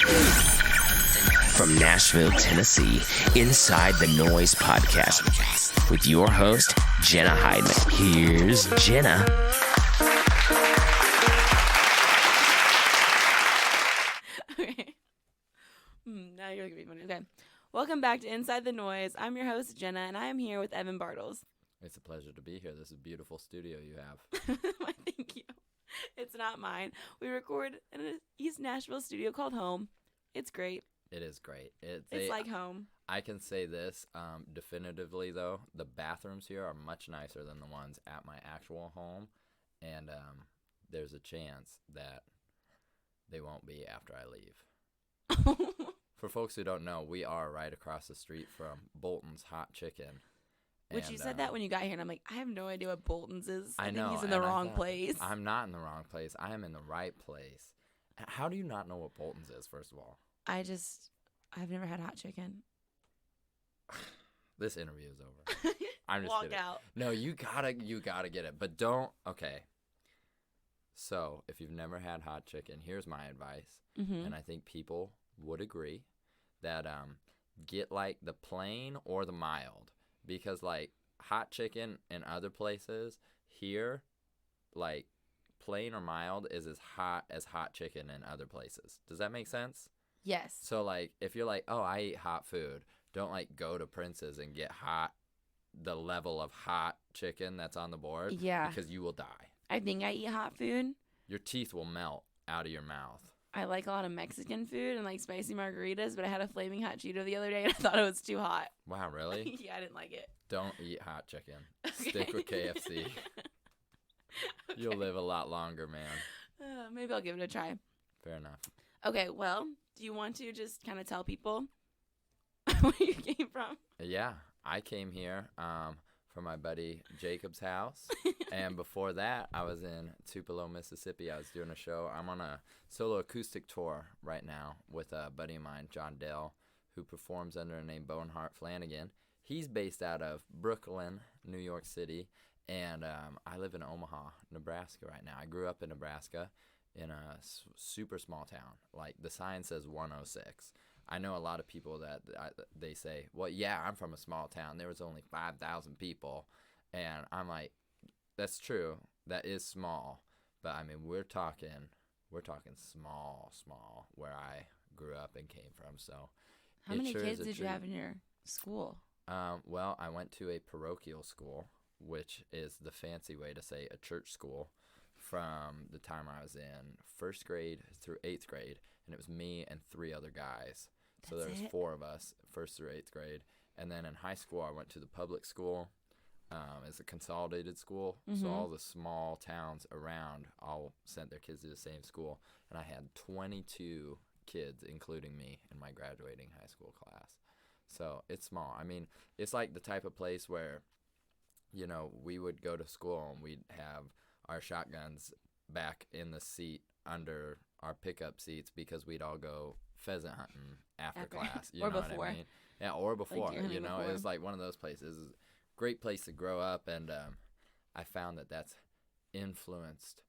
From Nashville, Tennessee, Inside the Noize podcast with your host, Jenna Hydeman. Here's Jenna. Okay. Now you're going to be funny. Okay. Welcome back to Inside the Noize. I'm your host, Jenna, and I am here with Evan Bartels. It's a pleasure to be here. This is a beautiful studio you have. Why, thank you. It's not mine. We record in an East Nashville studio called Home. It's great. It is great. It's like home. I can say this definitively, though. The bathrooms here are much nicer than the ones at my actual home. And there's a chance that they won't be after I leave. For folks who don't know, we are right across the street from Bolton's Hot Chicken. Which you said that when you got here, and I'm like, I have no idea what Bolton's is. I know. Think he's in the wrong place. I'm not in the wrong place. I am in the right place. How do you not know what Bolton's is, first of all? I've never had hot chicken. This interview is over. I'm just Walk kidding. out. No, you gotta get it. But don't, okay. So, if you've never had hot chicken, here's my advice. Mm-hmm. And I think people would agree that get like the plain or the mild. Because like hot chicken in other places, here, like plain or mild is as hot chicken in other places. Does that make sense? Yes. So like if you're like, oh, I eat hot food, don't like go to Prince's and get the level of hot chicken that's on the board. Yeah. Because you will die. I think I eat hot food. Your teeth will melt out of your mouth. I like a lot of Mexican food and like spicy margaritas, but I had a flaming hot Cheeto the other day and I thought it was too hot. Wow, really? Yeah, I didn't like it. Don't eat hot chicken. Okay. Stick with KFC. Okay. You'll live a lot longer, man. Maybe I'll give it a try. Fair enough. Okay, well, do you want to just kind of tell people where you came from? Yeah, I came here from my buddy Jacob's house. And before that, I was in Tupelo, Mississippi. I was doing a show. I'm on a solo acoustic tour right now with a buddy of mine, John Dell, who performs under the name Boneheart Flanagan. He's based out of Brooklyn, New York City, and I live in Omaha, Nebraska right now. I grew up in Nebraska in a super small town. Like, the sign says 106. I know a lot of people that they say, well, yeah, I'm from a small town. There was only 5,000 people. And I'm like, that's true. That is small. But, I mean, we're talking small where I grew up and came from. So, how many kids did you have in your school? Well, I went to a parochial school, which is the fancy way to say a church school, from the time I was in first grade through 8th grade. And it was me and 3 other guys. So there was 4 of us, first through 8th grade. And then in high school, I went to the public school. It's a consolidated school. Mm-hmm. So all the small towns around all sent their kids to the same school. And I had 22 kids, including me, in my graduating high school class. So it's small. I mean, it's like the type of place where, you know, we would go to school and we'd have our shotguns back in the seat under our pickup seats because we'd all go pheasant hunting after class. You or know before. What I mean? Yeah, or before. Like you know, before. it was like one of those places. It was a great place to grow up, and I found that that's influenced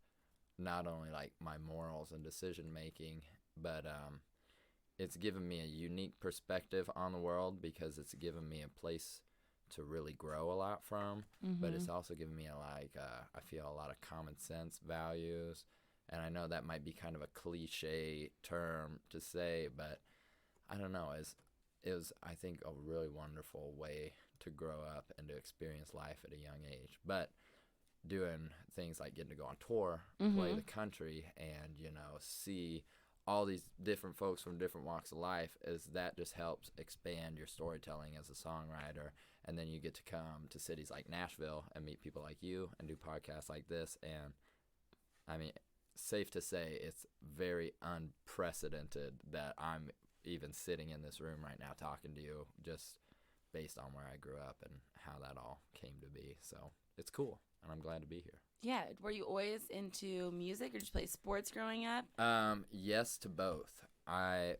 not only like my morals and decision making, but it's given me a unique perspective on the world because it's given me a place to really grow a lot from. Mm-hmm. But it's also given me I feel a lot of common sense values. And I know that might be kind of a cliche term to say, but I don't know. It was, I think, a really wonderful way to grow up and to experience life at a young age. But doing things like getting to go on tour, Mm-hmm. play the country, and, you know, see all these different folks from different walks of life, that just helps expand your storytelling as a songwriter. And then you get to come to cities like Nashville and meet people like you and do podcasts like this. And, I mean, safe to say it's very unprecedented that I'm even sitting in this room right now talking to you, just based on where I grew up and how that all came to be. So it's cool, and I'm glad to be here. Yeah. Were you always into music or just play sports growing up? Yes to both. My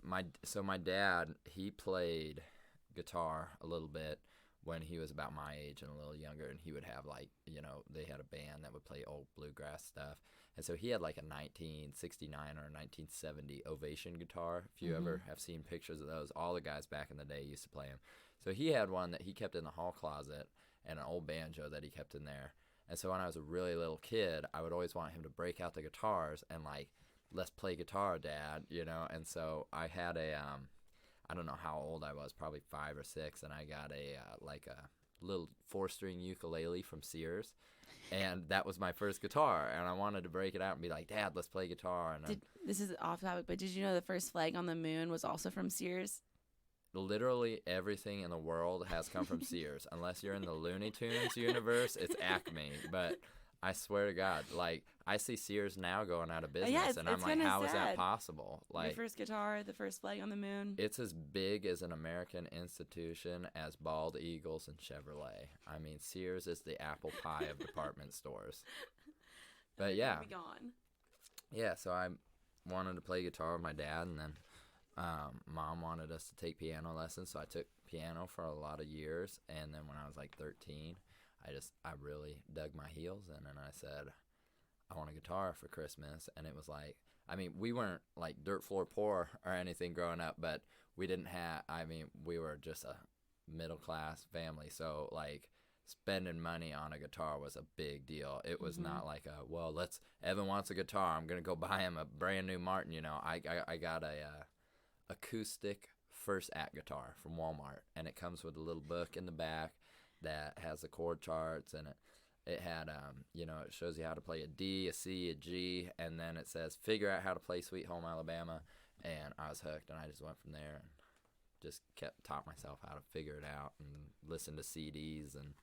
dad, he played guitar a little bit when he was about my age and a little younger, and he would have, like, you know, they had a band that would play old bluegrass stuff. And so he had like a 1969 or a 1970 Ovation guitar. If you ever have seen pictures of those, all the guys back in the day used to play them. So he had one that he kept in the hall closet and an old banjo that he kept in there. And so when I was a really little kid, I would always want him to break out the guitars and like, let's play guitar, Dad, you know? And so I had I don't know how old I was, probably 5 or 6, and I got like a little 4-string ukulele from Sears. And that was my first guitar, and I wanted to break it out and be like, Dad, let's play guitar. And this is off topic, but did you know the first flag on the moon was also from Sears? Literally everything in the world has come from Sears. Unless you're in the Looney Tunes universe, it's Acme. But I swear to God, like, I see Sears now going out of business, and I'm like, how is that possible? Like, your first guitar, the first flag on the moon. It's as big as an American institution as Bald Eagles and Chevrolet. I mean, Sears is the apple pie of department stores. But yeah. Be gone. Yeah, so I wanted to play guitar with my dad, and then Mom wanted us to take piano lessons, so I took piano for a lot of years. And then when I was like 13, I really dug my heels in, and I said, I want a guitar for Christmas. And it was like, I mean, we weren't like dirt floor poor or anything growing up, but we didn't have, I mean, we were just a middle class family. So like spending money on a guitar was a big deal. It was not like Evan wants a guitar, I'm going to go buy him a brand new Martin, you know. I got a acoustic first act guitar from Walmart, and it comes with a little book in the back that has the chord charts, and it had you know, it shows you how to play a D, a C, a G, and then it says figure out how to play Sweet Home Alabama. And I was hooked, and I just went from there and just taught myself how to figure it out and listen to CDs and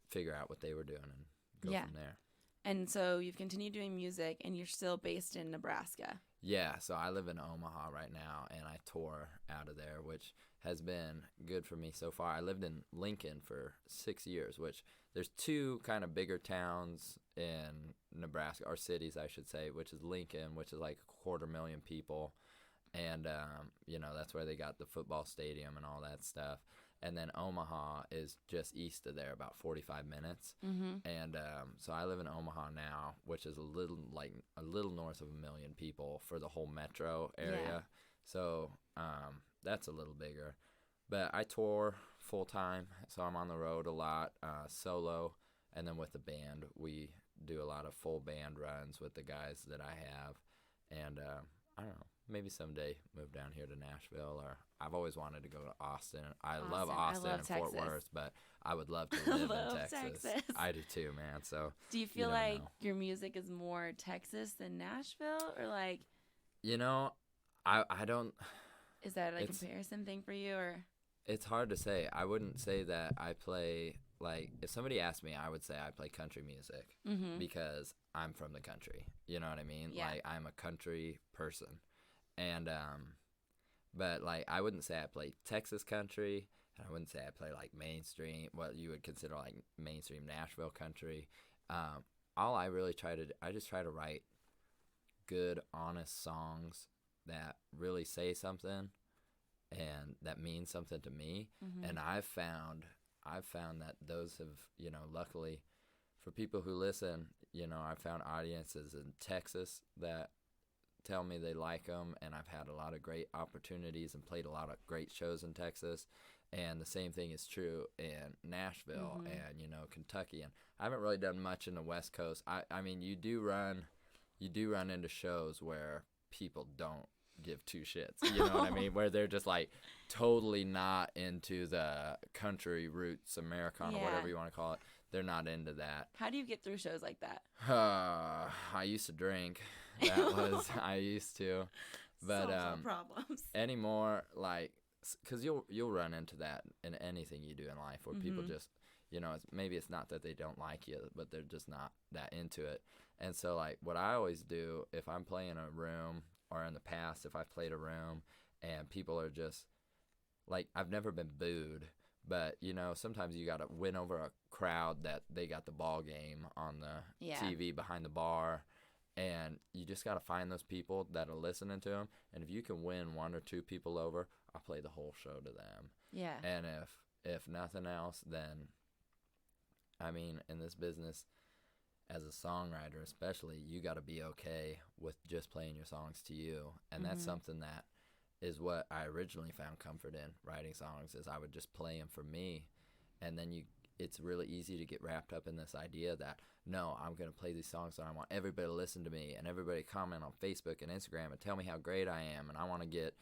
figure out what they were doing and go from there. And so you've continued doing music, and you're still based in Nebraska. Yeah, so I live in Omaha right now, and I tour out of there, which has been good for me so far. I lived in Lincoln for 6 years, which there's 2 kind of bigger towns in Nebraska, or cities, I should say, which is Lincoln, which is like 250,000 people. And, you know, that's where they got the football stadium and all that stuff. And then Omaha is just east of there, about 45 minutes. And so I live in Omaha now, which is a little north of 1 million people for the whole metro area. Yeah. So that's a little bigger. But I tour full time, so I'm on the road a lot, solo. And then with the band, we do a lot of full band runs with the guys that I have. And I don't know. Maybe someday move down here to Nashville, or I've always wanted to go to Austin. I love Austin and Fort Worth, but I would love to live in Texas. I do too, man. So do you feel like your music is more Texas than Nashville, or like? You know, I don't. Is that a comparison thing for you, or? It's hard to say. I wouldn't say that I play, like, if somebody asked me, I would say I play country music because I'm from the country. You know what I mean? Yeah. Like, I'm a country person. And, but, like, I wouldn't say I play Texas country, and I wouldn't say I play, like, mainstream, what you would consider, like, mainstream Nashville country. All I really I just try to write good, honest songs that really say something and that means something to me. And I've found that those have, you know, luckily for people who listen, you know, I've found audiences in Texas that tell me they like them, and I've had a lot of great opportunities and played a lot of great shows in Texas. And the same thing is true in Nashville and, you know, Kentucky. And I haven't really done much in the West Coast. I mean, you do run into shows where people don't give 2 shits, you know what I mean, where they're just like totally not into the country roots, Americana, whatever you want to call it. They're not into that. How do you get through shows like that? I used to drink. I used to, but problems anymore, like, because you'll run into that in anything you do in life, where people just, you know, maybe it's not that they don't like you, but they're just not that into it. And so, like, what I always do if I'm playing a room, or in the past if I've played a room and people are just like, I've never been booed, but, you know, sometimes you got to win over a crowd that they got the ball game on the TV behind the bar. And you just got to find those people that are listening to them. And if you can win 1 or 2 people over, I'll play the whole show to them. Yeah. And if nothing else, then, I mean, in this business, as a songwriter especially, you got to be okay with just playing your songs to you. And that's something that is what I originally found comfort in writing songs, is I would just play them for me. And then it's really easy to get wrapped up in this idea that, no, I'm going to play these songs and I want everybody to listen to me and everybody comment on Facebook and Instagram and tell me how great I am. And I want to get,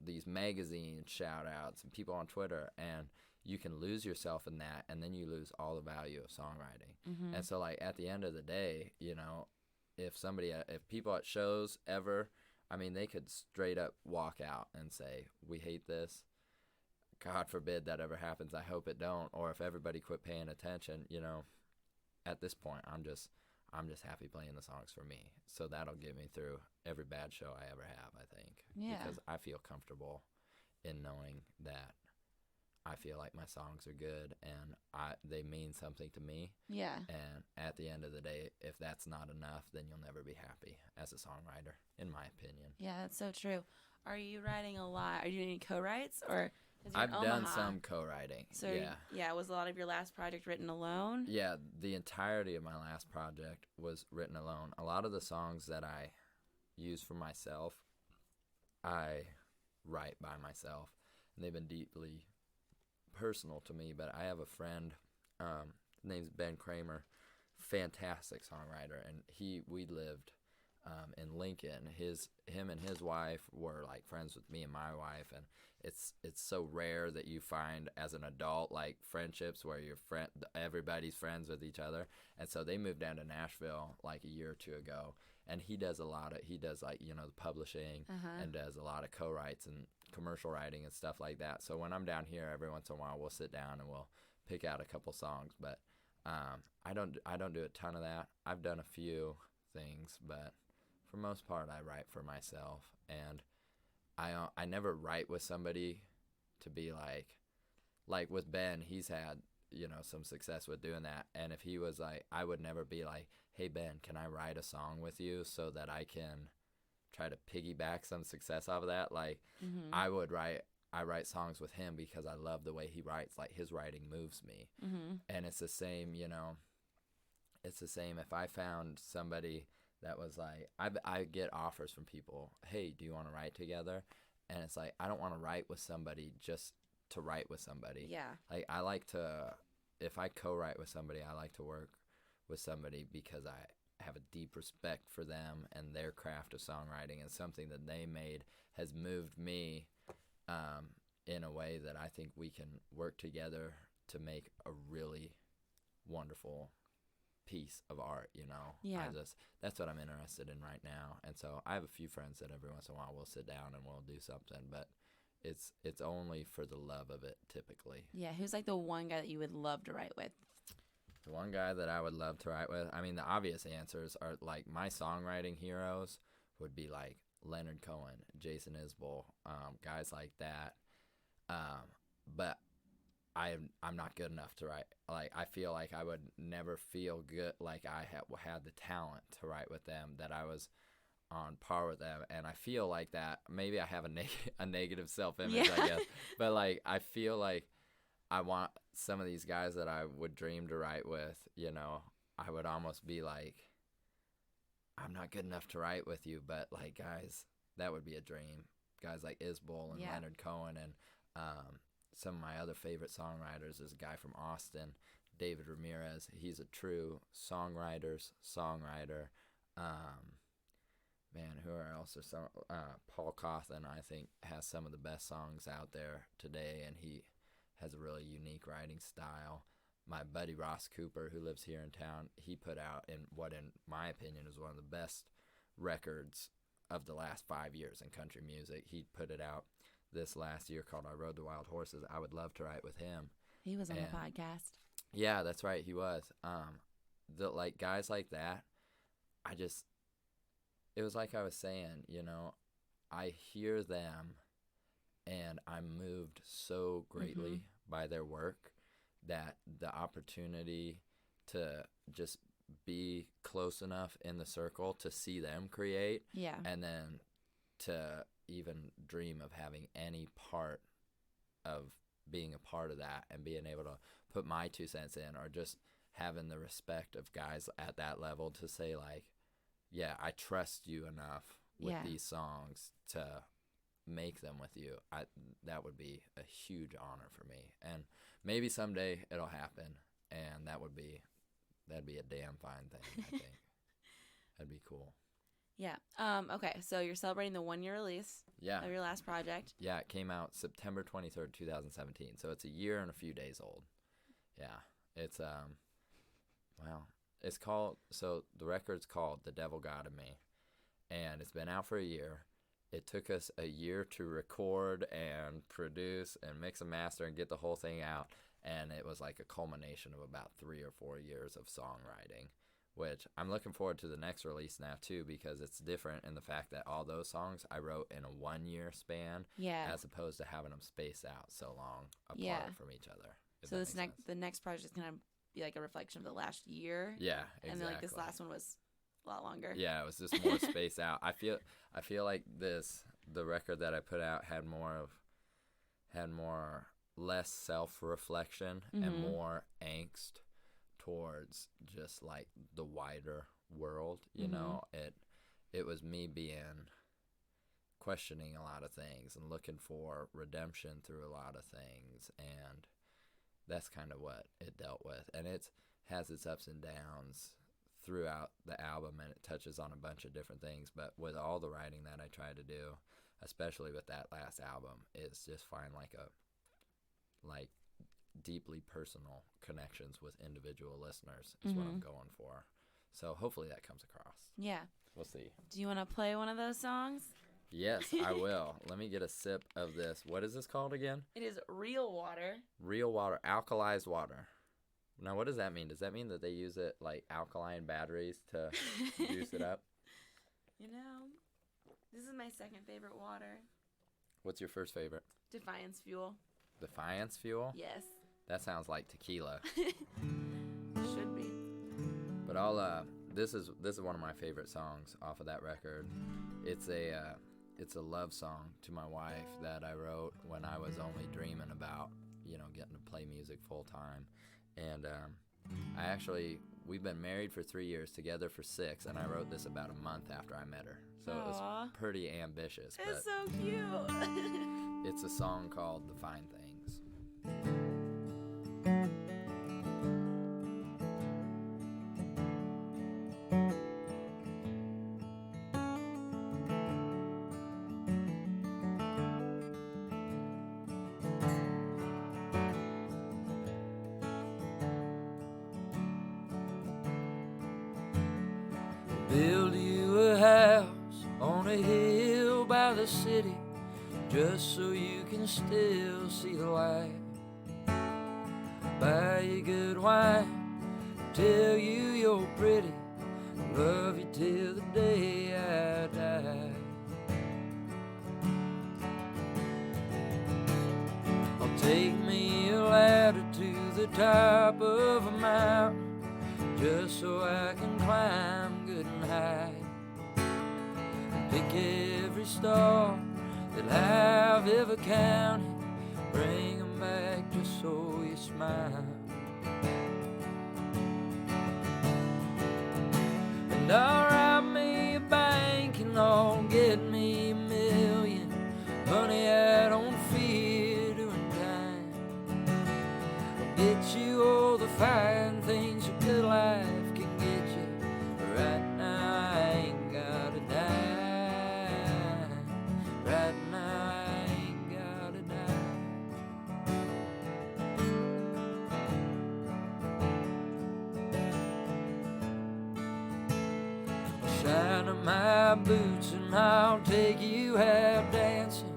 these magazine shout outs and people on Twitter. And you can lose yourself in that, and then you lose all the value of songwriting. And so, like, at the end of the day, if people at shows ever, I mean, they could straight up walk out and say, we hate this. God forbid that ever happens. I hope it don't. Or if everybody quit paying attention, at this point, I'm just happy playing the songs for me. So that'll get me through every bad show I ever have, I think. Yeah. Because I feel comfortable in knowing that I feel like my songs are good and they mean something to me. Yeah. And at the end of the day, if that's not enough, then you'll never be happy as a songwriter, in my opinion. Yeah, that's so true. Are you writing a lot? Are you doing any co-writes, or is your I've done Omaha? some co-writing. So yeah. Was a lot of your last project written alone? Yeah, the entirety of my last project was written alone. A lot of the songs that I use for myself, I write by myself. And they've been deeply personal to me. But I have a friend, name's Ben Kramer, fantastic songwriter, and we lived in Lincoln. Him and his wife were like friends with me and my wife, and it's so rare that you find as an adult like friendships where everybody's friends with each other. And so they moved down to Nashville like a year or two ago, and he does like the publishing and does a lot of co-writes and commercial writing and stuff like that. So when I'm down here, every once in a while we'll sit down and we'll pick out a couple songs, but I don't do a ton of that. I've done a few things, but for most part I write for myself. And I never write with somebody to be like with Ben. He's had some success with doing that, and if he was like, I would never be like, hey Ben, can I write a song with you so that I can try to piggyback some success off of that. Like I write songs with him because I love the way he writes. Like his writing moves me. And it's the same, it's the same if I found somebody that was like, I get offers from people, hey, do you want to write together? And it's like, I don't want to write with somebody just to write with somebody. Yeah. Like I like to, if I co-write with somebody, I like to work with somebody because I have a deep respect for them and their craft of songwriting, and something that they made has moved me in a way that I think we can work together to make a really wonderful piece of art, Yeah. That's what I'm interested in right now. And so I have a few friends that every once in a while we'll sit down and we'll do something, but it's only for the love of it typically. Yeah, who's like the one guy that you would love to write with? The one guy that I would love to write with, I mean, the obvious answers are like my songwriting heroes would be like Leonard Cohen, Jason Isbell, guys like that. But I'm not good enough to write. Like I feel like I would never feel good, like I had the talent to write with them, that I was on par with them. And I feel like that maybe I have a negative self-image, I guess. But like I feel like I want some of these guys that I would dream to write with, I would almost be like, I'm not good enough to write with you, but like guys, that would be a dream. Guys like Isbell and Leonard Cohen, and some of my other favorite songwriters is a guy from Austin, David Ramirez. He's a true songwriter. Man, who else is some? Paul Cawthon, I think, has some of the best songs out there today, and he has a really unique writing style. My buddy Ross Cooper, who lives here in town, he put out in my opinion is one of the best records of the last 5 years in country music. He put it out this last year called I Rode the Wild Horses. I would love to write with him. He was on the podcast. Yeah, that's right, he was. The like guys like that, it was like I was saying, I hear them and I'm moved so greatly by their work that the opportunity to just be close enough in the circle to see them create, and then to even dream of having any part of being a part of that and being able to put my 2 cents in, or just having the respect of guys at that level to say, like, yeah, I trust you enough with these songs to make them with you. That would be a huge honor for me. And maybe someday it'll happen, and that'd be a damn fine thing, I think. That'd be cool. Yeah. Okay, so you're celebrating the 1-year release of your last project. Yeah, it came out September 23rd, 2017. So it's a year and a few days old. Yeah. It's it's called, so the record's called The Devil God in Me, and it's been out for a year. It took us a year to record and produce and mix and master and get the whole thing out, and it was like a culmination of about 3 or 4 years of songwriting, which I'm looking forward to the next release now too, because it's different in the fact that all those songs I wrote in a 1-year span, as opposed to having them spaced out so long apart from each other. So the next project is gonna be like a reflection of the last year. Yeah, exactly. And then like this last one was a lot longer. Yeah, it was just more spaced out. I feel like the record that I put out had less self-reflection and more angst towards just like the wider world, you know. It was me questioning a lot of things and looking for redemption through a lot of things, and that's kind of what it dealt with. And it has its ups and downs throughout the album, and it touches on a bunch of different things. But with all the writing that I try to do, especially with that last album, is just find like deeply personal connections with individual listeners is what I'm going for. So hopefully that comes across. Yeah. We'll see. Do you want to play one of those songs? Yes, I will. Let me get a sip of this. What is this called again? It is Real Water. Real water, alkalized water. Now, what does that mean? Does that mean that they use it like alkaline batteries to juice it up? You know, this is my second favorite water. What's your first favorite? Defiance Fuel. Defiance Fuel? Yes. That sounds like tequila. Should be. But this is one of my favorite songs off of that record. It's a love song to my wife that I wrote when I was only dreaming about, getting to play music full time. And we've been married for 3 years, together for 6, and I wrote this about a month after I met her. So It was pretty ambitious. It's so cute. It's a song called The Fine Things. Build you a house on a hill by the city, just so you can still see the light. Buy you good wine, tell you you're pretty, love you till the day I die. I'll take me a ladder to the top of a mountain, just so I can climb good and high. Pick every star that I've ever counted, bring them back just so you smile. And I'll rob me a bank and I'll get me $1 million. Honey, I don't fear doing time. I'll get you all the fine things a good life can get you. Right now I ain't got a dime. Right now I ain't got a dime. Shine on my boots and I'll take you out dancing,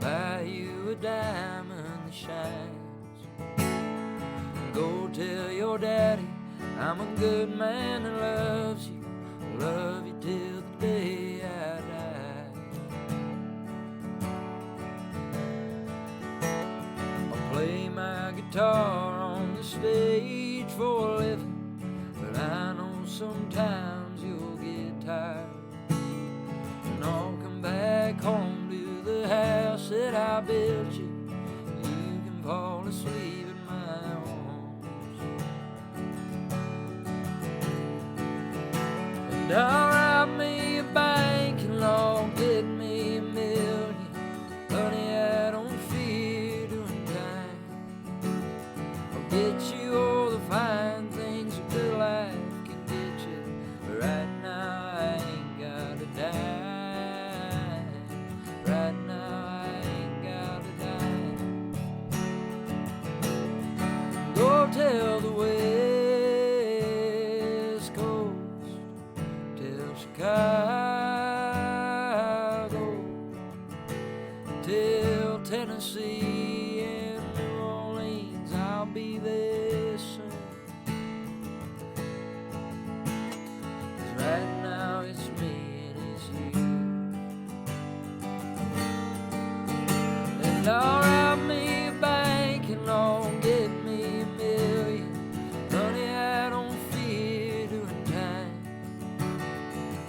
buy you a diamond that shines. Go tell your daddy I'm a good man that loves you, love you till the day I die. I'll play my guitar on the stage for a living, but I know sometimes you'll get tired. And I'll come back home to the house that I built you, you can fall asleep in my arms. And I'll rob me a bank and Lord, get me $1 million. Honey, I don't fear doing time. I'll get you all the fine things a good life can get you. But right now I ain't got a dime. Right now I ain't got a dime. Go tell the West Coast, tell Chicago, tell Tennessee and New Orleans I'll be there soon. 'Cause right now it's me and it's you. And I'll rob me a bank and Lord, get me $1 million. Honey, I don't fear doing time.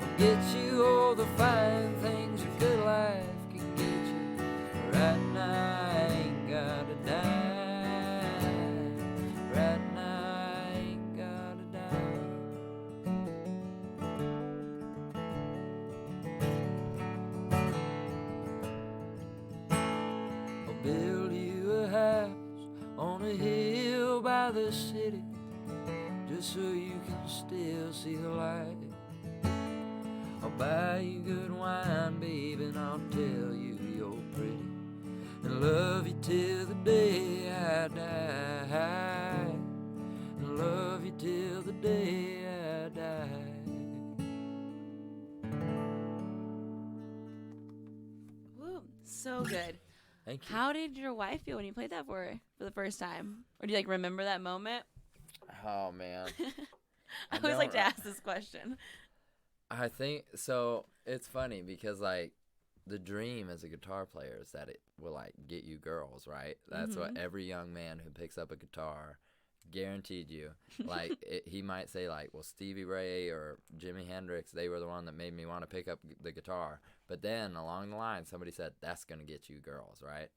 I'll get you all the fine things a good life can get you. Right now I ain't got a dime. Right now I ain't got a dime. I'll build you a house on a hill by the city, just so you can still see the light. I'll buy you good wine, babe, and I'll tell you you're pretty, and love you till the day I die, and love you till the day I die. Woo, so good. Thank you. How did your wife feel when you played that for her for the first time? Or do you like remember that moment? Oh, man. I always like to ask this question. I think so. It's funny because like the dream as a guitar player is that it will like get you girls, right? That's what every young man who picks up a guitar guaranteed you. Like he might say like, well, Stevie Ray or Jimi Hendrix, they were the one that made me want to pick up the guitar. But then along the line, somebody said that's gonna get you girls, right?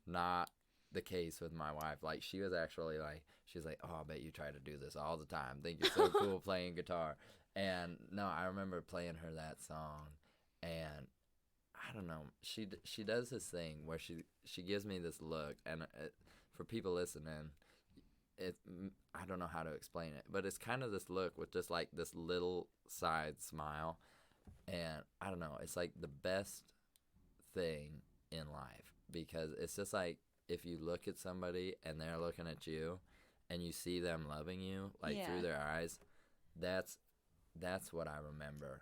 Not the case with my wife. Like she was actually like, she's like, oh, I bet you try to do this all the time. Think you're so cool playing guitar. And no, I remember playing her that song, and I don't know, she does this thing where she gives me this look, and for people listening, I don't know how to explain it, but it's kind of this look with just like this little side smile, and I don't know, it's like the best thing in life, because it's just like if you look at somebody and they're looking at you, and you see them loving you like through their eyes, that's what I remember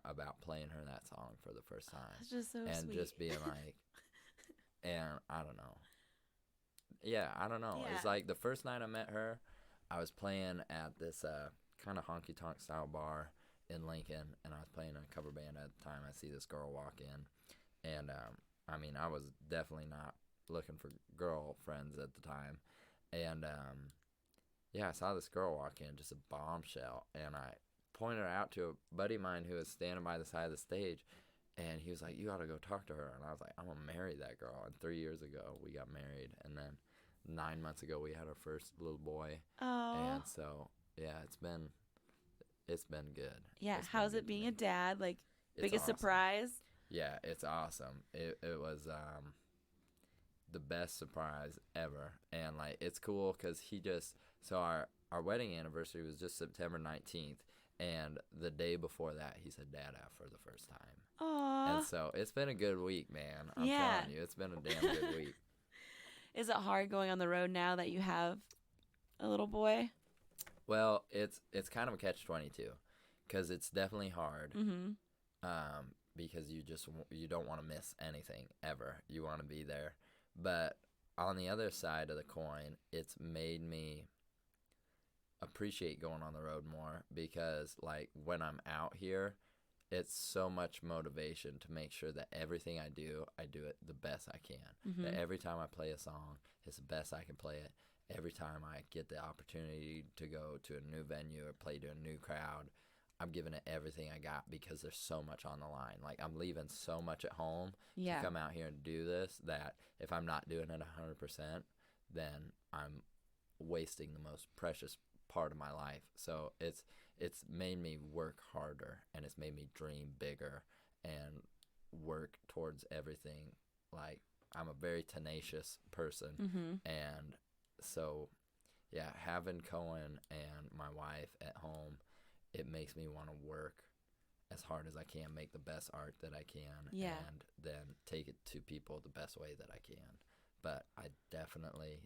about playing her that song for the first time. It's just so and sweet. just being like, and I don't know. Yeah, I don't know. It's like the first night I met her, I was playing at this kind of honky-tonk style bar in Lincoln, and I was playing in a cover band at the time. I see this girl walk in, and I mean, I was definitely not looking for girlfriends at the time, and I saw this girl walk in, just a bombshell, and I pointed her out to a buddy of mine who was standing by the side of the stage, and he was like, you ought to go talk to her. And I was like, I'm going to marry that girl. And 3 years ago, we got married. And then 9 months ago, we had our first little boy. Oh. And so, yeah, it's been good. Yeah, It's been how's good it to being me. a dad? Like, It's biggest awesome. surprise? Yeah, it's awesome. It was the best surprise ever. And, like, it's cool because so our wedding anniversary was just September 19th. And the day before that, he said Dada for the first time. Aww. And so it's been a good week, man. I'm Yeah. telling you, it's been a damn good week. Is it hard going on the road now that you have a little boy? Well, it's kind of a catch-22 because it's definitely hard because you don't want to miss anything ever. You want to be there. But on the other side of the coin, it's made me appreciate going on the road more because like when I'm out here, it's so much motivation to make sure that everything I do it the best I can. That every time I play a song, it's the best I can play it. Every time I get the opportunity to go to a new venue or play to a new crowd, I'm giving it everything I got because there's so much on the line. Like I'm leaving so much at home to come out here and do this that if I'm not doing it 100%, then I'm wasting the most precious part of my life. So it's made me work harder, and it's made me dream bigger and work towards everything. Like, I'm a very tenacious person, and so yeah, having Cohen and my wife at home, it makes me want to work as hard as I can, make the best art that I can, and then take it to people the best way that I can. But I definitely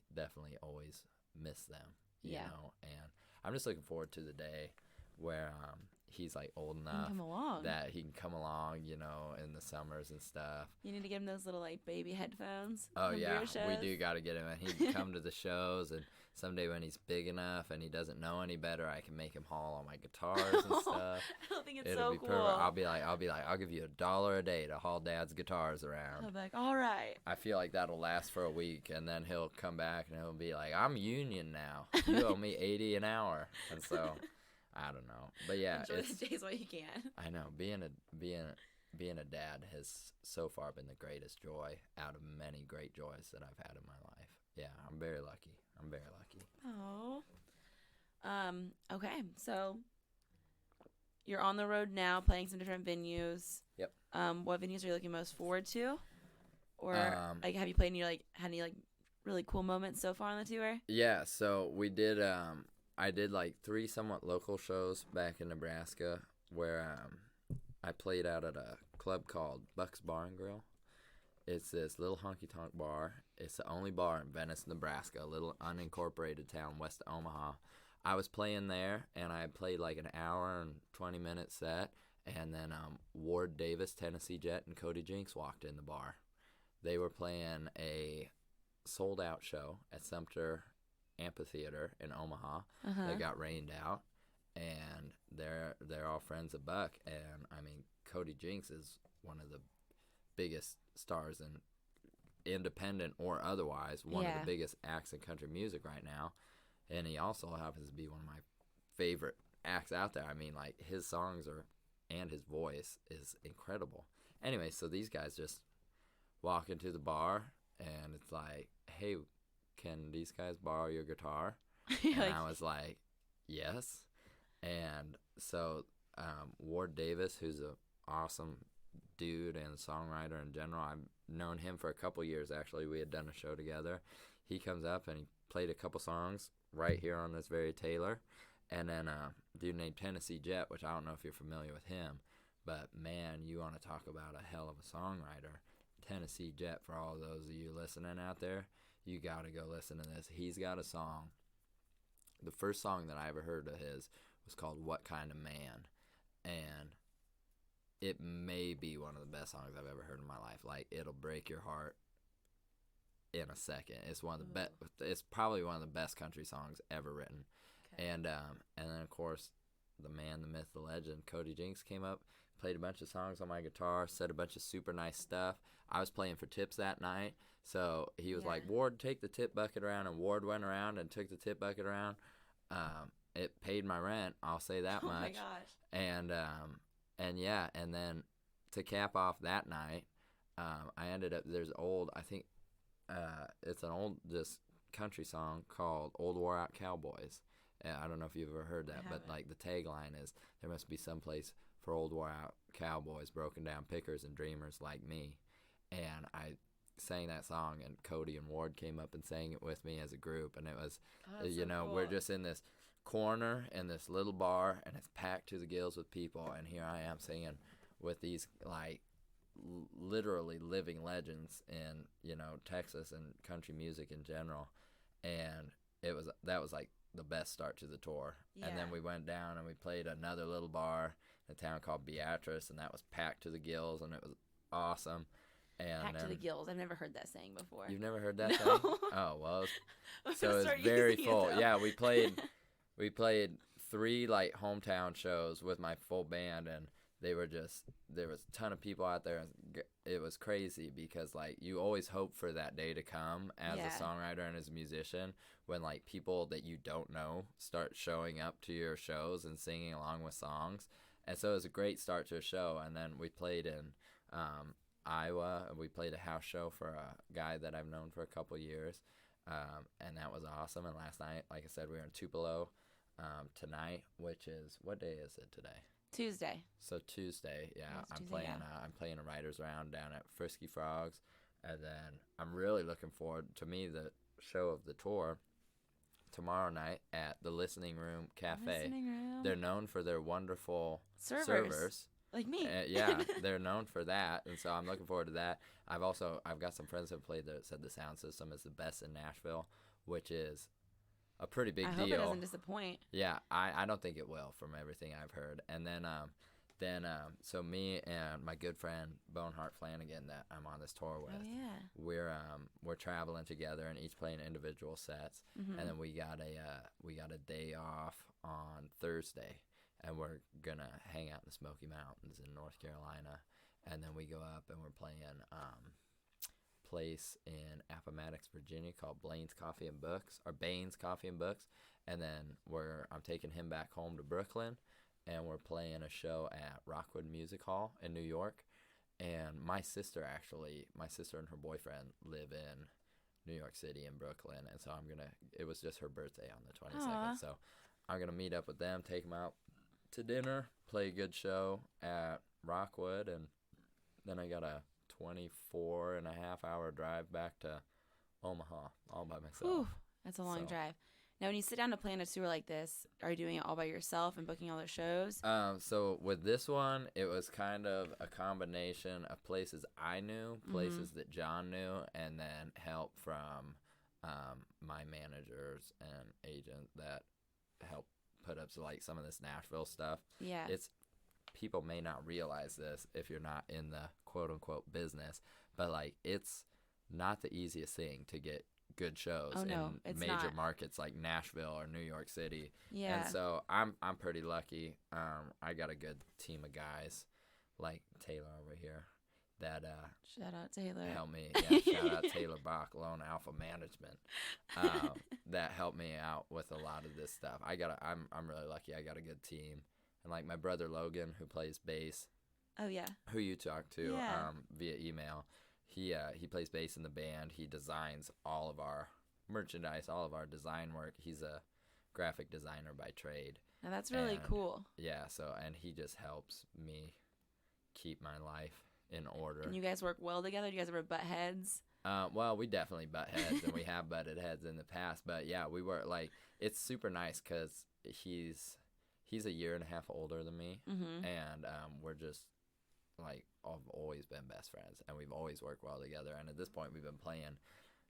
always miss them, you know, and I'm just looking forward to the day where he's like old enough that he can come along, you know, in the summers and stuff. You need to get him those little like baby headphones. Oh yeah, we do got to get him, and he can come to the shows, and someday when he's big enough and he doesn't know any better, I can make him haul all my guitars and stuff. I don't think it's It'll so be cool. perfect. I'll be like, I'll give you $1 a day to haul Dad's guitars around. I'll be like, all right. I feel like that'll last for a week, and then he'll come back and he'll be like, I'm union now. You owe me $80 an hour, and so. I don't know, but yeah, enjoy the days while you can. I know being a dad has so far been the greatest joy out of many great joys that I've had in my life. Yeah, I'm very lucky. Oh, okay. So you're on the road now, playing some different venues. Yep. What venues are you looking most forward to, or like have you played had any really cool moments so far on the tour? Yeah. So we did. I did like 3 somewhat local shows back in Nebraska where I played out at a club called Buck's Bar and Grill. It's this little honky-tonk bar. It's the only bar in Venice, Nebraska, a little unincorporated town west of Omaha. I was playing there, and I played like an hour and 20-minute set, and then Ward Davis, Tennessee Jet, and Cody Jinks walked in the bar. They were playing a sold-out show at Sumter Amphitheater in Omaha. They got rained out, and they're all friends of Buck, and I mean Cody Jinks is one of the biggest stars in independent or otherwise, one of the biggest acts in country music right now, and he also happens to be one of my favorite acts out there. I mean, like, his songs and his voice is incredible. Anyway, so these guys just walk into the bar, and it's like, hey, can these guys borrow your guitar? And I was like, yes. And so Ward Davis, who's an awesome dude and songwriter in general, I've known him for a couple years, actually. We had done a show together. He comes up and he played a couple songs right here on this very Taylor. And then a dude named Tennessee Jet, which I don't know if you're familiar with him, but man, you want to talk about a hell of a songwriter. Tennessee Jet, for all those of you listening out there, you got to go listen to this. He's got a song. The first song that I ever heard of his was called What Kind of Man. And it may be one of the best songs I've ever heard in my life. Like, it'll break your heart in a second. It's one of the best. It's probably one of the best country songs ever written. Okay. And then, of course, the man, the myth, the legend, Cody Jinks came up, played a bunch of songs on my guitar, said a bunch of super nice stuff. I was playing for tips that night. So he was like, Ward, take the tip bucket around, and Ward went around and took the tip bucket around. It paid my rent, I'll say that much. Oh my gosh. And yeah, and then to cap off that night, I ended up, it's an old just country song called Old Wore Out Cowboys. I don't know if you've ever heard that, but like the tagline is, there must be some place for old wore out cowboys, broken down pickers and dreamers like me. And I sang that song, and Cody and Ward came up and sang it with me as a group, and it was, so cool. We're just in this corner in this little bar, and it's packed to the gills with people, and here I am singing with these like literally living legends in, you know, Texas and country music in general, and that was like the best start to the tour. And then we went down and we played another little bar in a town called Beatrice, and that was packed to the gills, and it was awesome. And packed to the gills. I've never heard that saying before. You've never heard that saying? Oh, well. So it was very full. Yeah, we played 3 like hometown shows with my full band, and there was a ton of people out there, and it was crazy because like you always hope for that day to come as a songwriter and as a musician, when like people that you don't know start showing up to your shows and singing along with songs. And so it was a great start to a show. And then we played in Iowa, and we played a house show for a guy that I've known for a couple years, and that was awesome. And last night, like I said, we were in Tupelo, tonight, which is, what day is it today? Tuesday. So Tuesday, yeah, It's I'm Tuesday, playing. yeah. I'm playing a writers round down at Frisky Frogs, and then I'm really looking forward to the show of the tour tomorrow night at the Listening Room Cafe. Listening Room. They're known for their wonderful servers. Like me. Yeah, they're known for that, and so I'm looking forward to that. I've got some friends who have played there that said the sound system is the best in Nashville, which is a pretty big deal. I hope it doesn't disappoint. Yeah, I don't think it will from everything I've heard. And then so me and my good friend Boneheart Flanagan that I'm on this tour with, we're traveling together and each playing individual sets. Mm-hmm. And then we got a day off on Thursday, and we're gonna hang out in the Smoky Mountains in North Carolina, and then we go up and we're playing place in Appomattox, Virginia called Baines Coffee and Books, and then I'm taking him back home to Brooklyn, and we're playing a show at Rockwood Music Hall in New York. And my sister and her boyfriend live in New York City and Brooklyn, and so it was just her birthday on the 22nd, so I'm gonna meet up with them, take them out to dinner, play a good show at Rockwood, and then I got a 24.5-hour drive back to Omaha all by myself. Ooh, that's a long drive. Now, when you sit down to plan a tour like this, are you doing it all by yourself and booking all the shows? So with this one, it was kind of a combination of places I knew, places that John knew, and then help from my managers and agent that helped put up some of this Nashville stuff. Yeah. People may not realize this if you're not in the quote-unquote business, but it's not the easiest thing to get good shows in major markets like Nashville or New York City. Yeah. And so I'm pretty lucky. I got a good team of guys like Taylor over here that shout out Taylor. helped me. Yeah, shout out Taylor Bach, Lone Alpha Management. That helped me out with a lot of this stuff. I'm really lucky. I got a good team. And my brother Logan, who plays bass. Oh yeah. Who you talk to via email. He plays bass in the band. He designs all of our merchandise, all of our design work. He's a graphic designer by trade. Now that's really cool. Yeah, and he just helps me keep my life in order. And you guys work well together? Do you guys ever butt heads? Well, we definitely butt heads, and we have butted heads in the past. But yeah, we were it's super nice because he's a year and a half older than me, and we're just I've always been best friends, and we've always worked well together. And at this point, we've been playing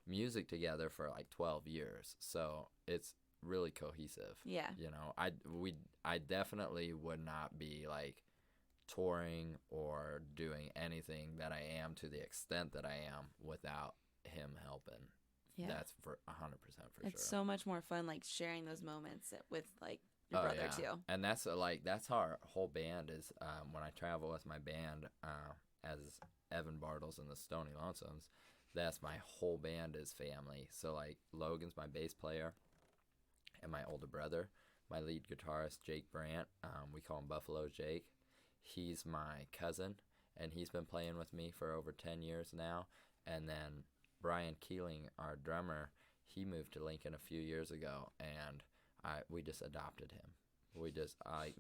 music together for 12 years, so it's really cohesive. Yeah. I definitely would not be touring or doing anything that I am to the extent that I am without him helping. Yeah. That's for 100% for sure. It's so much more fun sharing those moments with your brother too. And that's that's how our whole band is. When I travel with my band as Evan Bartels and the Stony Lonesomes, that's my whole band is family. So Logan's my bass player, and my older brother, my lead guitarist Jake Brandt. We call him Buffalo Jake. He's my cousin, and he's been playing with me for over 10 years now. And then Brian Keeling, our drummer, he moved to Lincoln a few years ago, and we just adopted him.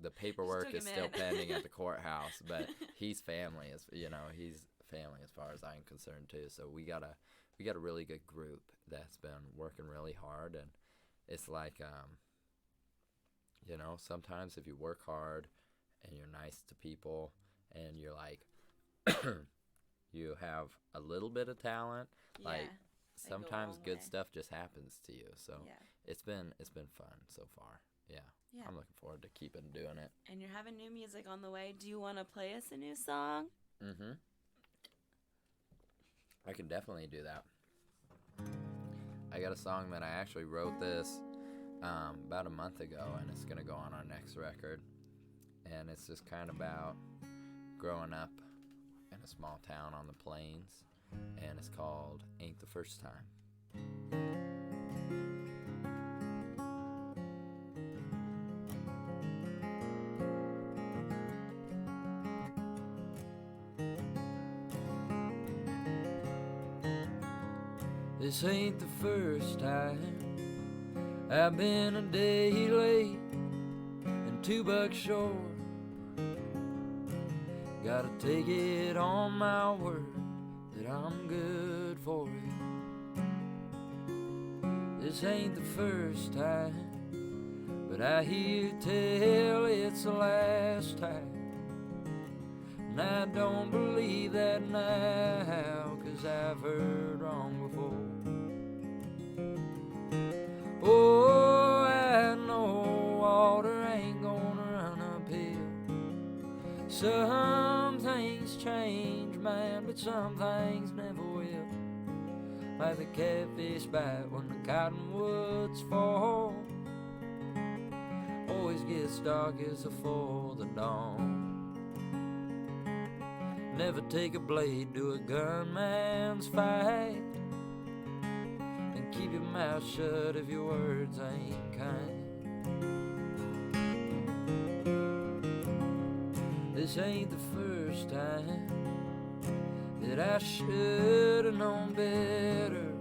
The paperwork is still pending at the courthouse, but he's family. He's family as far as I'm concerned too. So we got a really good group that's been working really hard, and it's sometimes if you work hard and you're nice to people and you're you have a little bit of talent, sometimes good stuff just happens to you. So it's been fun so far. Yeah. I'm looking forward to keeping doing it. And you're having new music on the way. Do you want to play us a new song? I can definitely do that. I got a song that I actually wrote this about a month ago, and it's going to go on our next record. And it's just kind of about growing up in a small town on the plains, and it's called Ain't the First Time. This ain't the first time I've been a day late $2 short. Gotta take it on my word that I'm good for it. This ain't the first time, but I hear tell it's the last time. And I don't believe that now, 'cause I've heard wrong before. Oh, I know water ain't gonna run uphill. Some things change, man, but some things never will. Like the catfish bite when the cottonwoods fall. Always gets darkest before the dawn. Never take a blade to a gunman's fight. And keep your mouth shut if your words ain't kind. This ain't the first time that I should've known better.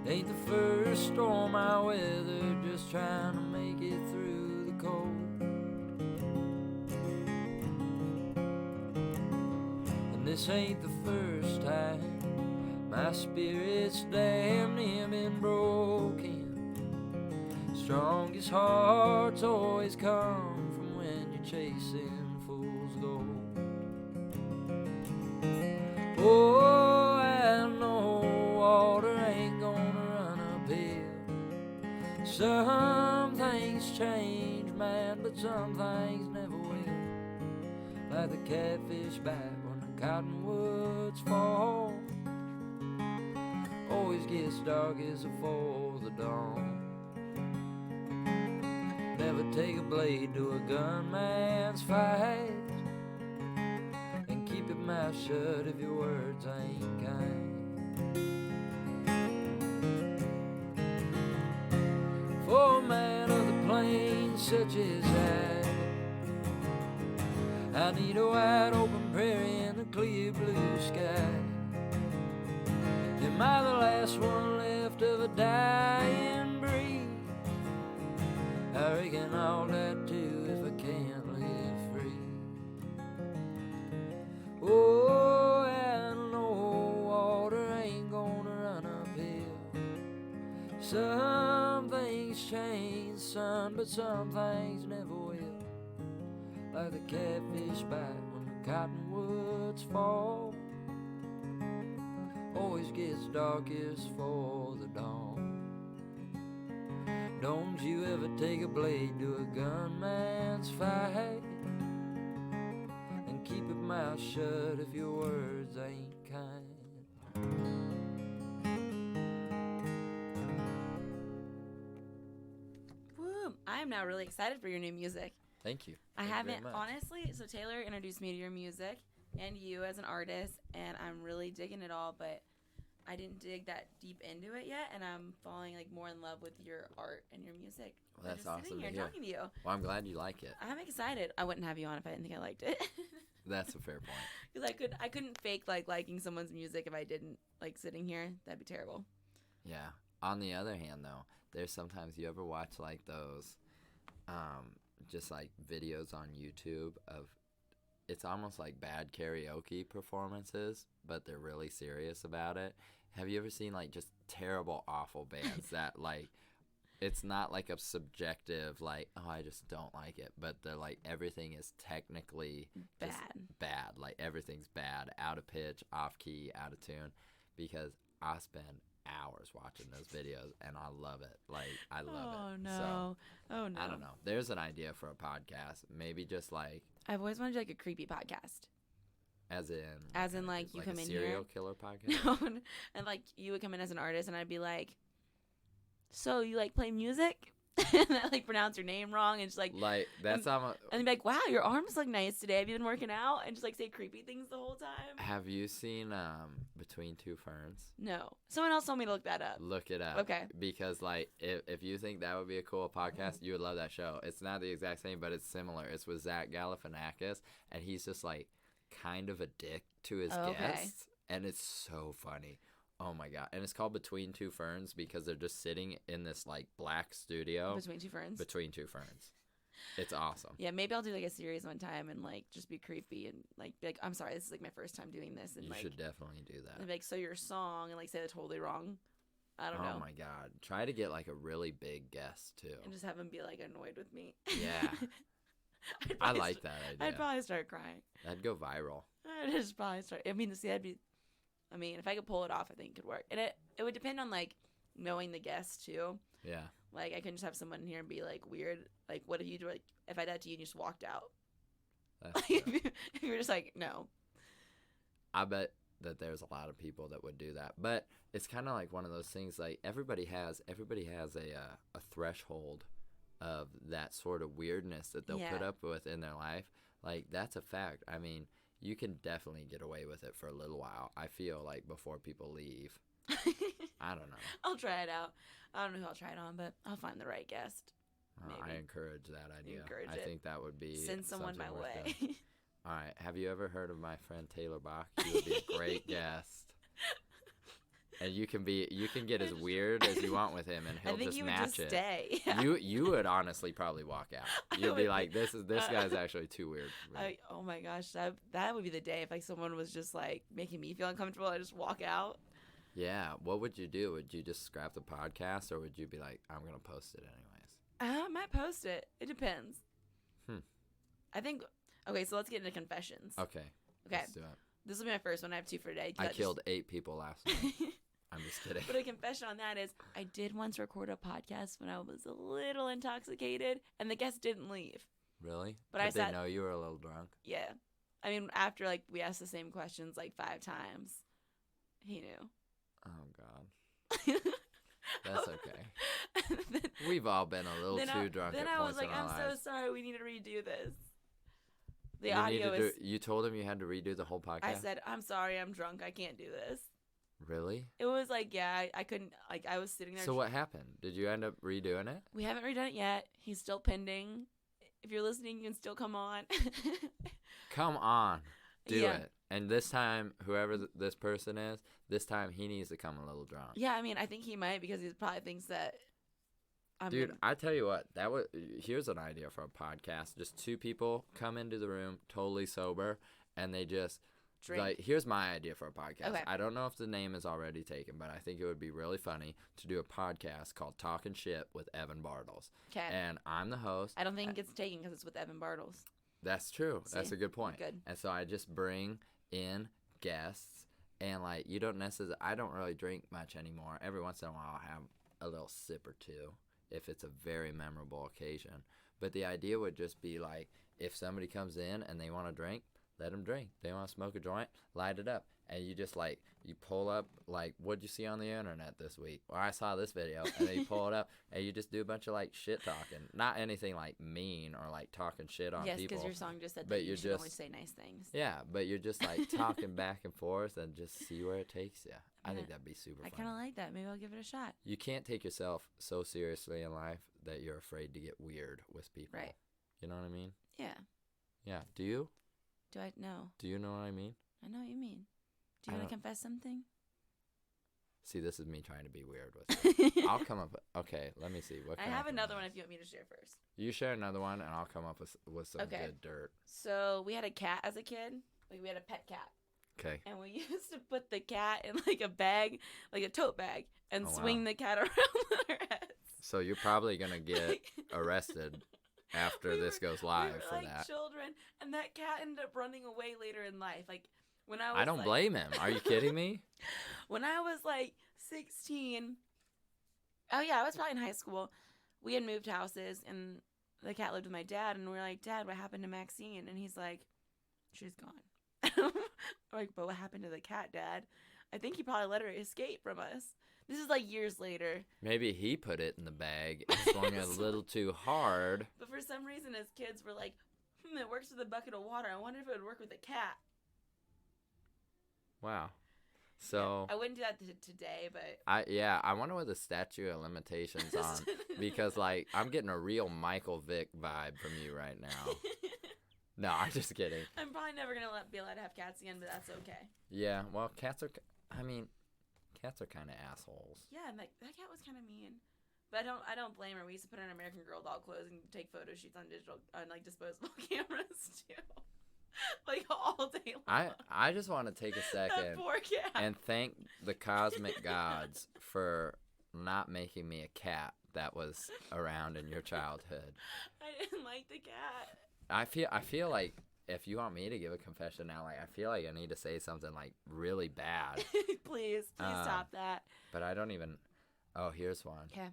Ain't the first storm I weathered, just trying to make it through the cold. This ain't the first time my spirit's damn near been broken. Strongest hearts always come from when you're chasing fool's gold. Oh, I know water ain't gonna run uphill. Some things change, man, but some things never will. Like the catfish bite when the cottonwoods fall. Always gets darkest before the dawn. Never take a blade to a gunman's fight. And keep your mouth shut if your words ain't kind. For a man of the plains such as I need a wide open prairie and a clear blue sky. Am I the last one left of a dying breed? I reckon all that too if I can't live free. Oh, I know water ain't gonna run uphill. Some things change, son, but some things never will. Like the catfish bite when the cottonwoods fall. Always gets darkest for the dawn. Don't you ever take a blade to a gunman's fight. And keep your mouth shut if your words ain't kind. Woo! I am now really excited for your new music. Thank you. I Thank you haven't, very much. honestly, so Taylor introduced me to your music and you as an artist, and I'm really digging it all, but I didn't dig that deep into it yet, and I'm falling like more in love with your art and your music. Well, that's just awesome sitting to here hear. talking to you. Well, I'm glad you like it. I'm excited. I wouldn't have you on if I didn't think I liked it. That's a fair point. Because I couldn't fake like liking someone's music if I didn't like sitting here. That'd be terrible. Yeah. On the other hand, though, there's sometimes you ever watch like those, just like videos on YouTube of, it's almost like bad karaoke performances, but they're really serious about it. Have you ever seen like just terrible, awful bands that like, it's not like a subjective like, oh, I just don't like it, but they're like everything is technically just bad. Like everything's bad, out of pitch, off key, out of tune, because I spend hours watching those videos and I love it. Like I love it. Oh no. So, oh no. I don't know. There's an idea for a podcast. Maybe just like, I've always wanted to do like a creepy podcast. as in Like you like come a in serial here. killer podcast. And like you would come in as an artist and I'd be like, so you like play music? And I like pronounce your name wrong and just like That's almost. and be like, wow, your arms look nice today. Have you been working out? And just like say creepy things the whole time. Have you seen Between Two Ferns? No. Someone else told me to look that up. Look it up. Okay. Because like if you think that would be a cool podcast, you would love that show. It's not the exact same, but it's similar. It's with Zach Galifianakis, and he's just like kind of a dick to his guests, and it's so funny. Oh my god. And it's called Between Two Ferns because they're just sitting in this like black studio Between Two Ferns. between two ferns. It's awesome. Yeah, maybe I'll do like a series one time and like just be creepy and like be like, I'm sorry, this is like my first time doing this. And You like, should definitely do that. and be like, so your song, and like say it totally wrong. I don't know. Oh my God. Try to get like a really big guest too. And just have him be like annoyed with me. Yeah. I like that idea. I'd probably start crying. That'd go viral. I'd just probably start. I mean, see, if I could pull it off, I think it could work. And it would depend on like knowing the guest too. Yeah. Like I can just have someone in here and be like weird. Like, what if you like if I did that to you and you just walked out? That's Like, if you were just like, no. I bet that there's a lot of people that would do that, but it's kind of like one of those things. Like everybody has a threshold of that sort of weirdness that they'll put up with in their life. Like that's a fact. I mean, you can definitely get away with it for a little while. I feel like before people leave. I don't know. I'll try it out. I don't know who I'll try it on, but I'll find the right guest. I encourage that idea. Encourage I it. think that would be Send someone something my worth way. doing. All right. Have you ever heard of my friend Taylor Bach? He would be a great guest. And you can get as weird as you want with him, and he'll just match it. Stay. Yeah. You would honestly probably walk out. You'd be like, this guy's actually too weird for me. Oh my gosh, that would be the day if like someone was just like making me feel uncomfortable. I just walk out. Yeah. What would you do? Would you just scrap the podcast, or would you be like, I'm gonna post it anyways? I might post it. It depends. I think. Okay, so let's get into confessions. Okay. Let's do it. This will be my first one. I have 2 for today. I killed 8 people last night. I'm just kidding. But a confession on that is I did once record a podcast when I was a little intoxicated, and the guest didn't leave. Really? But Did they know you were a little drunk? Yeah. I mean, after like we asked the same questions like 5 times, he knew. Oh God. That's okay. We've all been a little too drunk at points in our lives. Then I was like, I'm so sorry. We need to redo this. The audio is... You told him you had to redo the whole podcast? I said, I'm sorry. I'm drunk. I can't do this. Really? It was like, yeah, I couldn't, like, I was sitting there. So what happened? Did you end up redoing it? We haven't redone it yet. He's still pending. If you're listening, you can still come on. Come on. Do it. And this time, whoever this person is, this time he needs to come a little drunk. Yeah, I mean, I think he might because he probably thinks that Dude, I tell you what, here's an idea for a podcast. Just 2 people come into the room totally sober, and they just drink. Like, here's my idea for a podcast. Okay. I don't know if the name is already taken, but I think it would be really funny to do a podcast called Talking Shit with Evan Bartels. Okay. And I'm the host. I don't think it gets taken because it's with Evan Bartels. That's true. See? That's a good point. Good. And so I just bring in guests, and like I don't really drink much anymore. Every once in a while I'll have a little sip or 2. If it's a very memorable occasion. But the idea would just be like, if somebody comes in and they want to drink, let them drink. They want to smoke a joint, light it up. And you just like, you pull up, like, what'd you see on the internet this week? Or I saw this video. And then you pull it up and you just do a bunch of like shit talking. Not anything like mean or like talking shit on people. Yes, because your song just said that you should only say nice things. Yeah, but you're just like talking back and forth and just see where it takes you. I think that'd be super fun. I kind of like that. Maybe I'll give it a shot. You can't take yourself so seriously in life that you're afraid to get weird with people. Right. You know what I mean? Yeah. Yeah. Do you? Do I know? Do you know what I mean? I know what you mean. Do you want to confess something? See, this is me trying to be weird with it. I'll come up. Okay, let me see. I have another one if you want me to share first. You share another one, and I'll come up with some good dirt. So we had a cat as a kid. Like we had a pet cat. Okay. And we used to put the cat in like a bag, like a tote bag, and swing the cat around our heads. So you're probably gonna get arrested after this goes live we were for like that. Children, and that cat ended up running away later in life. Like when I was. I don't blame him. Are you kidding me? When I was like 16. Oh yeah, I was probably in high school. We had moved houses, and the cat lived with my dad, and we were like, "Dad, what happened to Maxine?" And he's like, "She's gone." Like, but what happened to the cat, Dad? I think he probably let her escape from us. This is like years later. Maybe he put it in the bag and swung it a little too hard. But for some reason, as kids, we're like, it works with a bucket of water. I wonder if it would work with a cat. Wow. So yeah, I wouldn't do that today, but I wonder what the statute of limitations on, because like I'm getting a real Michael Vick vibe from you right now. No, I'm just kidding. I'm probably never gonna be allowed to have cats again, but that's okay. Yeah, well, cats are kind of assholes. Yeah, and that cat was kind of mean. But I don't blame her. We used to put her in American Girl doll clothes and take photo shoots on like disposable cameras too, like all day long. I just want to take a second Poor cat. and thank the cosmic gods for not making me a cat that was around in your childhood. I didn't like the cat. I feel like if you want me to give a confession now, like I feel like I need to say something like really bad. Please stop that. But I don't even. Oh, here's one. Okay.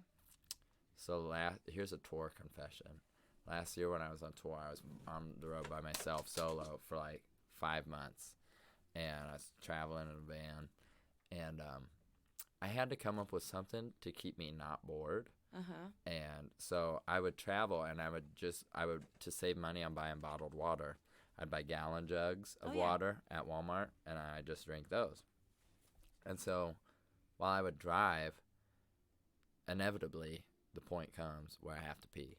So here's a tour confession. Last year when I was on tour, I was on the road by myself, solo, for like 5 months, and I was traveling in a van, and I had to come up with something to keep me not bored. And so I would travel, and I would to save money on buying bottled water. I'd buy gallon jugs of water at Walmart, and I just drink those. And so while I would drive, inevitably the point comes where I have to pee.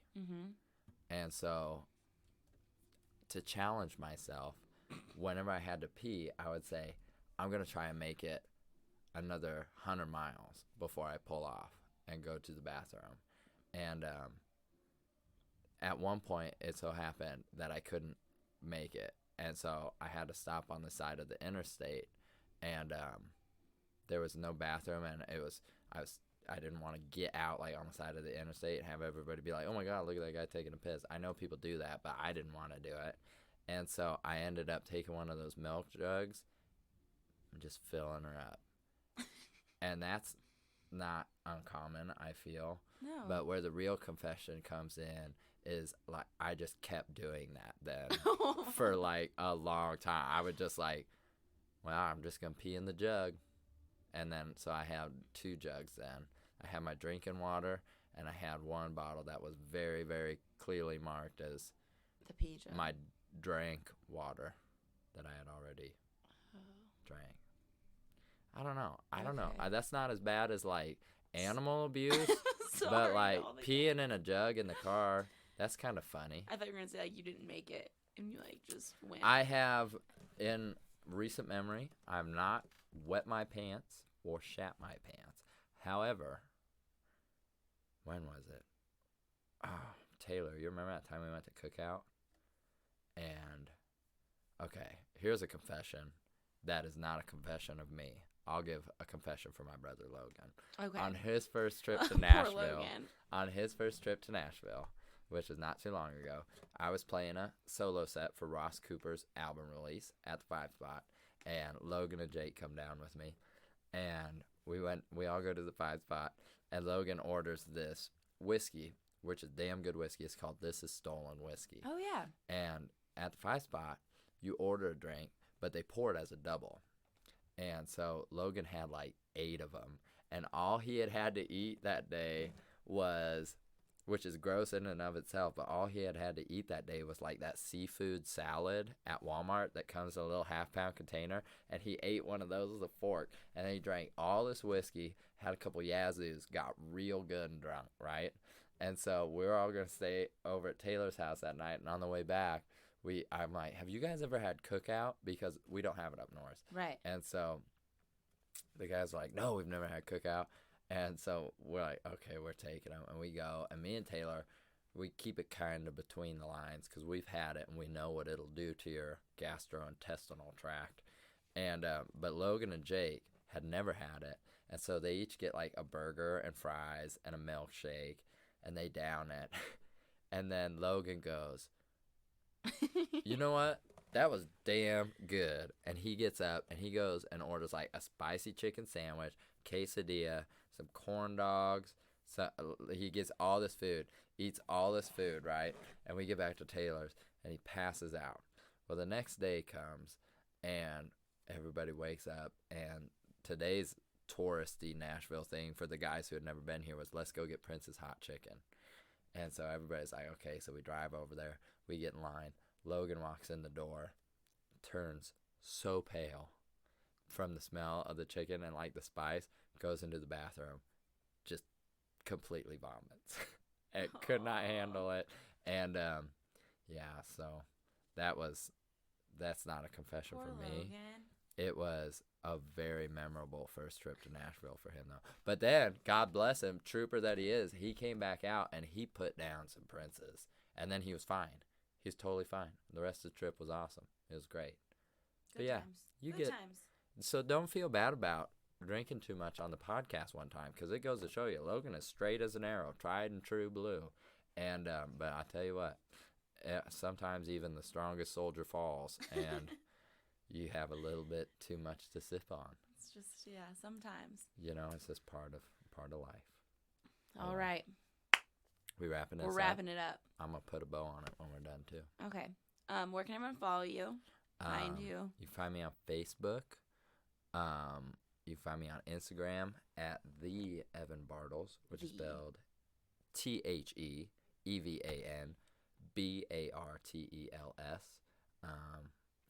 And so to challenge myself, whenever I had to pee, I would say, I'm going to try and make it another 100 miles before I pull off and go to the bathroom. And at one point, it so happened that I couldn't make it. And so I had to stop on the side of the interstate, and there was no bathroom, and I didn't want to get out like on the side of the interstate and have everybody be like, oh my God, look at that guy taking a piss. I know people do that, but I didn't want to do it. And so I ended up taking one of those milk jugs and just filling her up. And that's not uncommon, I feel. No. But where the real confession comes in is like I just kept doing that then for like a long time. I would just like, well, I'm just going to pee in the jug. And then so I had 2 jugs then. I had my drinking water, and I had one bottle that was very, very clearly marked as the pee jug. My drank water that I had already drank. I don't know. That's not as bad as like animal abuse, but like peeing in a jug in the car, that's kind of funny. I thought you were going to say like you didn't make it and you like just went. I have, in recent memory, I've not wet my pants or shat my pants. However, when was it? Oh, Taylor, you remember that time we went to Cookout? And, okay, here's a confession that is not a confession of me. I'll give a confession for my brother Logan. Okay. On his first trip to Poor Nashville, Logan. which was not too long ago, I was playing a solo set for Ross Cooper's album release at the 5 Spot, and Logan and Jake come down with me, and we all go to the 5 Spot, and Logan orders this whiskey, which is damn good whiskey. It's called This Is Stolen Whiskey. Oh, yeah. And at the 5 Spot, you order a drink, but they pour it as a double. And so Logan had like 8 of them, and all he had to eat that day was, which is gross in and of itself, but all he had to eat that day was like that seafood salad at Walmart that comes in a little half-pound container, and he ate one of those with a fork, and then he drank all this whiskey, had a couple Yazoos, got real good and drunk, right? And so we were all going to stay over at Taylor's house that night, and on the way back, I'm like, have you guys ever had Cookout? Because we don't have it up north. Right. And so the guys were like, no, we've never had Cookout. And so we're like, okay, we're taking them. And we go. And me and Taylor, we keep it kind of between the lines because we've had it and we know what it'll do to your gastrointestinal tract. And but Logan and Jake had never had it. And so they each get like a burger and fries and a milkshake. And they down it. And then Logan goes, you know what? That was damn good. And he gets up and he goes and orders like a spicy chicken sandwich, quesadilla, some corn dogs. So he gets all this food, eats all this food, right? And we get back to Taylor's and he passes out. Well, the next day comes and everybody wakes up, and today's touristy Nashville thing for the guys who had never been here was let's go get Prince's hot chicken. And so everybody's like, okay, so we drive over there. We get in line. Logan walks in the door, turns so pale from the smell of the chicken and like the spice, goes into the bathroom, just completely vomits. And could not handle it. And yeah, so that's not a confession Poor for me. Logan. It was a very memorable first trip to Nashville for him, though. But then, God bless him, trooper that he is, he came back out and he put down some Princes. And then he was fine. He was totally fine. The rest of the trip was awesome. It was great. Good But yeah, times. you Good get. times. So don't feel bad about drinking too much on the podcast one time, because it goes to show you Logan is straight as an arrow, tried and true blue. And but I tell you what, sometimes even the strongest soldier falls, and you have a little bit too much to sip on. It's just sometimes. You know, it's just part of life. All right. We wrapping this up? We're wrapping it up. I'm gonna put a bow on it when we're done too. Okay. Where can everyone follow you? Find you? You can find me on Facebook. You can find me on Instagram at the Evan Bartels, which is spelled TheEvanBartels.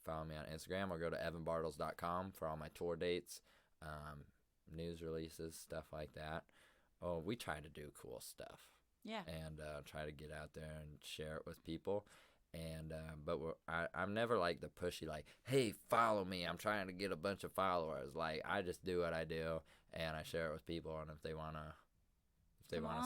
Follow me on Instagram, or go to evanbartels.com for all my tour dates, news releases, stuff like that. Oh, we try to do cool stuff. Yeah. And try to get out there and share it with people. And but I'm never like the pushy, like, hey, follow me, I'm trying to get a bunch of followers. Like, I just do what I do, and I share it with people, and if they want to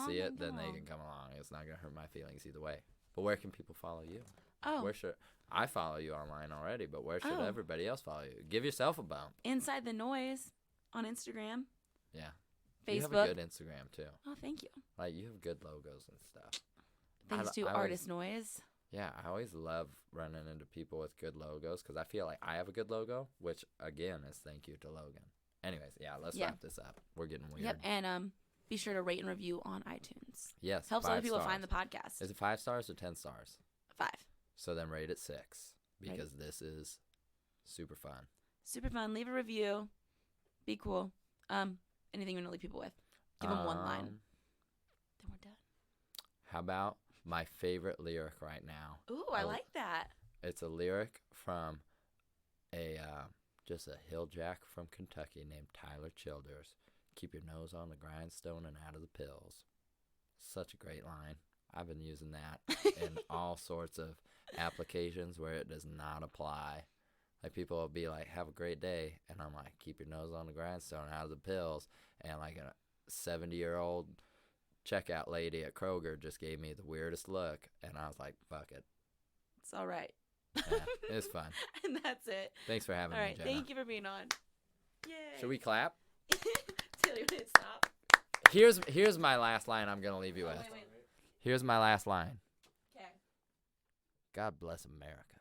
see it, then they can come along. It's not going to hurt my feelings either way. But where can people follow you? Oh. Where should I follow you online already, but where should everybody else follow you? Give yourself a bump. Inside the Noize on Instagram. Yeah. Facebook. You have a good Instagram, too. Oh, thank you. Like, you have good logos and stuff. Thanks to Artist Noize. Yeah, I always love running into people with good logos, because I feel like I have a good logo, which, again, is thank you to Logan. Anyways, let's wrap this up. We're getting weird. Yep, and be sure to rate and review on iTunes. Yes, helps other people stars. find the podcast. Is it 5 stars or 10 stars? 5. So then rate it 6, because this is super fun. Super fun. Leave a review. Be cool. Anything you want to leave people with. Give them one line. Then we're done. How about my favorite lyric right now? Ooh, I like that. It's a lyric from just a hill jack from Kentucky named Tyler Childers. Keep your nose on the grindstone and out of the pills. Such a great line. I've been using that in all sorts of applications where it does not apply. Like, people will be like, have a great day, and I'm like, keep your nose on the grindstone and out of the pills. And like a 70-year-old checkout lady at Kroger just gave me the weirdest look, and I was like, fuck it. It's all right. Yeah, it's fun. And that's it. Thanks for having me, Jenna. Thank you for being on. Yay. Should we clap? Taylor, when it stop. Here's my last line I'm going to leave you with. Wait. Here's my last line. Okay. God bless America.